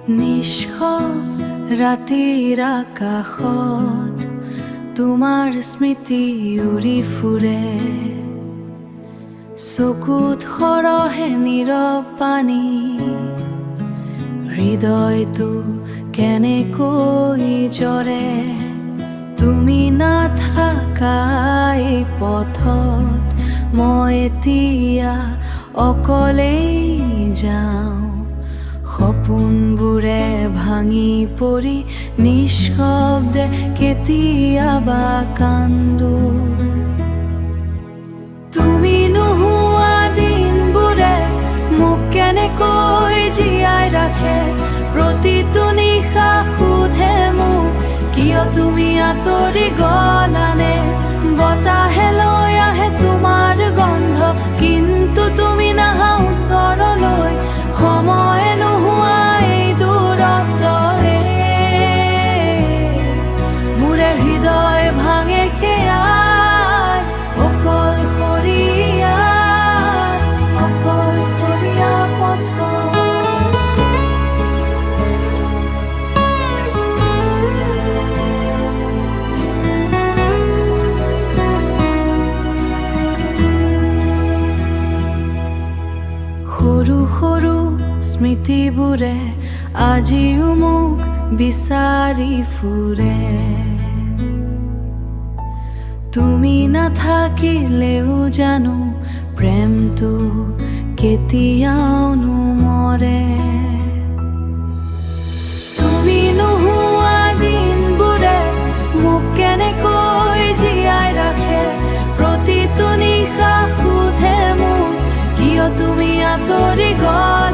নিষ্কপ ৰাতিৰ আকাশত তোমাৰ স্মৃতি উৰি ফুৰে, চকুত সৰহে নীৰৱ পানী, হৃদয়টো কেনেকৈ জ্বৰে। তুমি নাথাকা এই পথত মই এতিয়া অকলেই যাওঁ, সপোনবোৰে ভাঙি পৰি নিঃশব্দে কেতিয়াবা কান্দো। তুমি নোহোৱা দিনবোৰে মোক কেনেকৈ জীয়াই ৰাখে, প্ৰতিটো নিশা সোধে মোক কিয় তুমি আঁতৰি গলানে। বতাহে লৈ আহে তোমাৰ গন্ধ, কিন্তু তুমি নাহা ওচৰলৈ, সময়ে নোহোৱা এই দূৰত্বৰে মোৰে হৃদয় ভাঙে সেয়াই অকলশৰীয়া পথ। সৰু সৰু স্মৃতিবোৰে আজিও মোক বিচাৰি ফুৰে, তুমি নাথাকিলেও জানো প্ৰেমটো কেতিয়াও নমৰে। তুমি নোহোৱা দিনবোৰে মোক কেনেকৈ জীয়াই ৰাখে, প্ৰতিটো নিশা সোধে মোক কিয় তুমি আঁতৰি গ'লা।